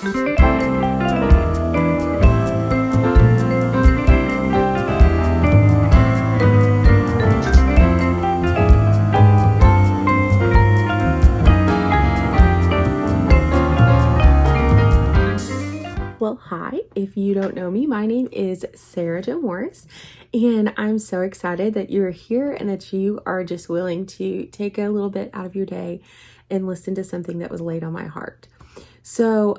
Well, hi, if you don't know me, my name is Sara Jo, and I'm so excited that you're here and that you are just willing to take a little bit out of your day and listen to something that was laid on my heart. So,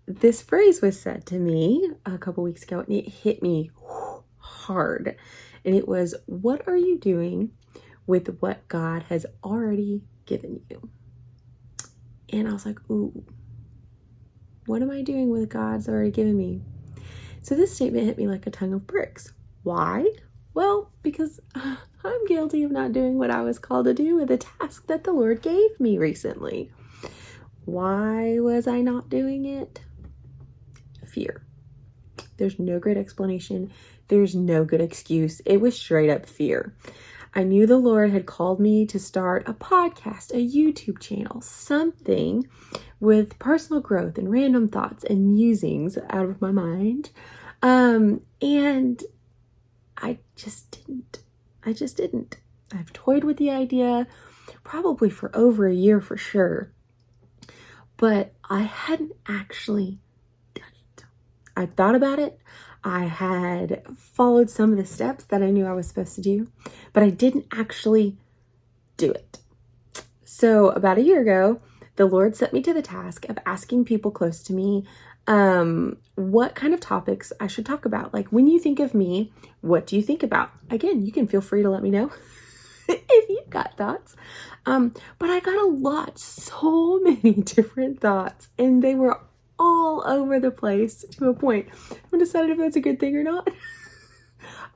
this phrase was said to me a couple weeks ago and it hit me hard. And it was, what are you doing with what God has already given you? And I was like, ooh. What am I doing with God's already given me? So this statement hit me like a ton of bricks. Why? Well, because I'm guilty of not doing what I was called to do with the task that the Lord gave me recently. Why was I not doing it? Fear. There's no great explanation. There's no good excuse. It was straight up fear. I knew the Lord had called me to start a podcast, a YouTube channel, something with personal growth and random thoughts and musings out of my mind. And I just didn't. I've toyed with the idea probably for over a year for sure, but I hadn't actually done it. I thought about it. I had followed some of the steps that I knew I was supposed to do, but I didn't actually do it. So about a year ago, the Lord set me to the task of asking people close to me what kind of topics I should talk about. Like, when you think of me, what do you think about? Again, you can feel free to let me know if you've got thoughts. But I got so many different thoughts, and they were all over the place to a point. I haven't decided if that's a good thing or not.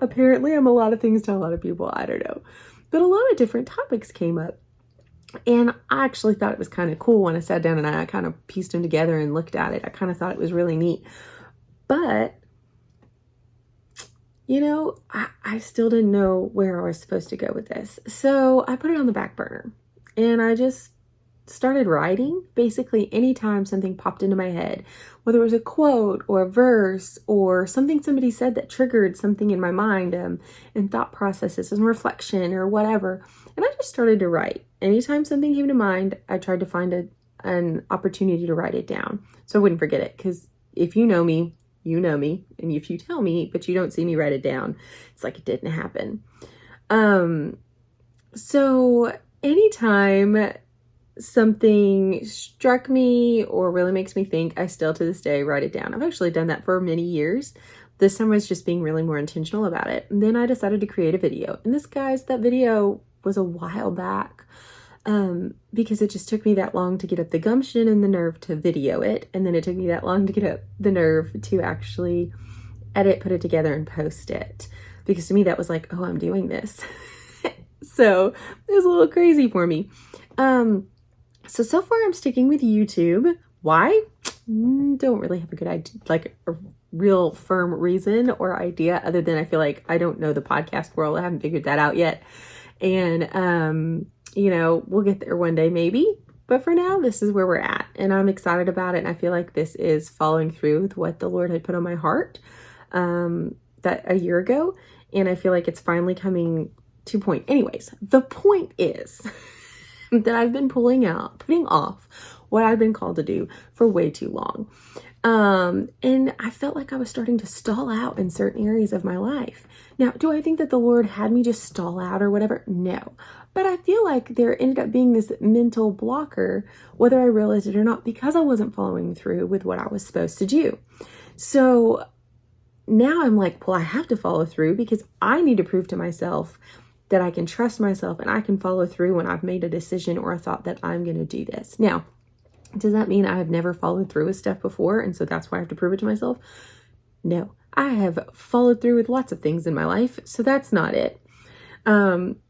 Apparently, I'm a lot of things to a lot of people. I don't know. But a lot of different topics came up. And I actually thought it was kind of cool when I sat down and I kind of pieced them together and looked at it. I kind of thought it was really neat. But, you know, I still didn't know where I was supposed to go with this. So I put it on the back burner. And I just started writing basically anytime something popped into my head, whether it was a quote or a verse or something somebody said that triggered something in my mind and thought processes and reflection or whatever. And I just started to write. Anytime something came to mind, I tried to find an opportunity to write it down so I wouldn't forget it. Because if you know me, you know me. And if you tell me, but you don't see me write it down, it's like it didn't happen. So anytime something struck me or really makes me think, I still to this day write it down. I've actually done that for many years. This time I was just being really more intentional about it. And then I decided to create a video. And that video was a while back because it just took me that long to get up the gumption and the nerve to video it. And then it took me that long to get up the nerve to actually edit, put it together, and post it. Because to me, that was like, oh, I'm doing this. So it was a little crazy for me. So far I'm sticking with YouTube. Why? Don't really have a good idea, like a real firm reason or idea, other than I feel like I don't know the podcast world. I haven't figured that out yet. And, you know, we'll get there one day maybe. But for now, this is where we're at. And I'm excited about it. And I feel like this is following through with what the Lord had put on my heart that a year ago. And I feel like it's finally coming to point. Anyways, the point is that I've been putting off what I've been called to do for way too long. And I felt like I was starting to stall out in certain areas of my life. Now, do I think that the Lord had me just stall out or whatever? No. But I feel like there ended up being this mental blocker, whether I realized it or not, because I wasn't following through with what I was supposed to do. So now I'm like, well, I have to follow through because I need to prove to myself that I can trust myself and I can follow through when I've made a decision or a thought that I'm going to do this. Now, does that mean I have never followed through with stuff before and so that's why I have to prove it to myself? No, I have followed through with lots of things in my life, so that's not it.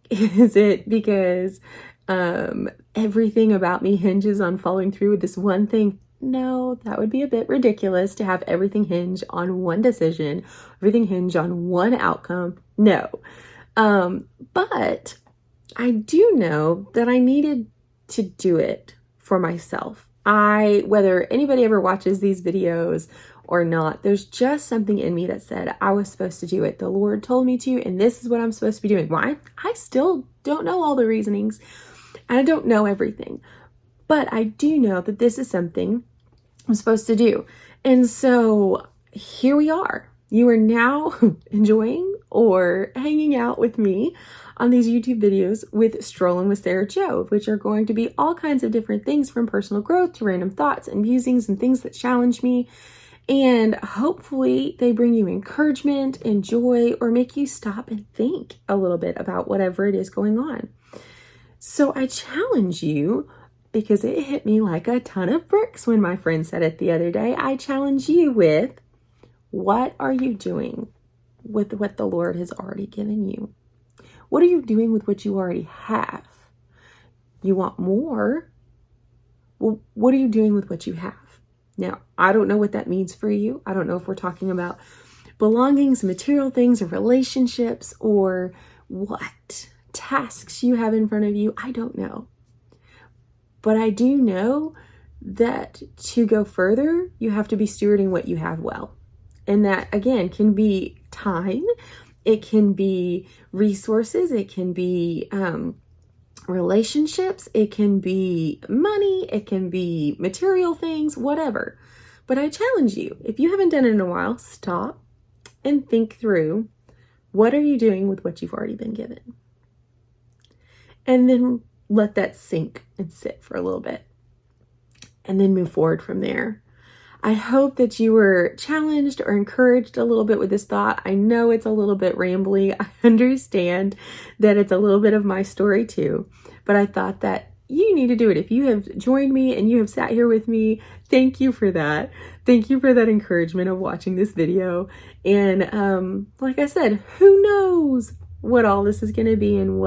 Is it because everything about me hinges on following through with this one thing? No, that would be a bit ridiculous to have everything hinge on one decision, everything hinge on one outcome. No. But I do know that I needed to do it for myself. whether anybody ever watches these videos or not, there's just something in me that said I was supposed to do it. The Lord told me to, and this is what I'm supposed to be doing. Why? I still don't know all the reasonings, and I don't know everything, but I do know that this is something I'm supposed to do. And so here we are. You are now enjoying or hanging out with me on these YouTube videos with Strollin with Sara Jo, which are going to be all kinds of different things, from personal growth to random thoughts and musings and things that challenge me. And hopefully they bring you encouragement and joy, or make you stop and think a little bit about whatever it is going on. So I challenge you, because it hit me like a ton of bricks when my friend said it the other day. I challenge you with, what are you doing with what the Lord has already given you? What are you doing with what you already have? You want more? Well, what are you doing with what you have? Now, I don't know what that means for you. I don't know if we're talking about belongings, material things, or relationships, or what tasks you have in front of you. I don't know. But I do know that to go further, you have to be stewarding what you have well. And that, again, can be time, it can be resources, it can be relationships, it can be money, it can be material things, whatever. But I challenge you, if you haven't done it in a while, stop and think through, what are you doing with what you've already been given? And then let that sink and sit for a little bit, and then move forward from there. I hope that you were challenged or encouraged a little bit with this thought. I know it's a little bit rambly. I understand that it's a little bit of my story too, but I thought that you need to do it. If you have joined me and you have sat here with me, thank you for that. Thank you for that encouragement of watching this video. And like I said, who knows what all this is going to be and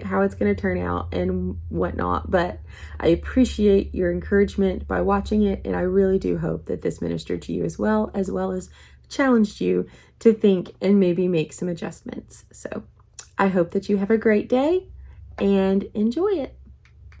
how it's going to turn out and whatnot. But I appreciate your encouragement by watching it, and I really do hope that this ministered to you as well as challenged you to think and maybe make some adjustments. So I hope that you have a great day and enjoy it.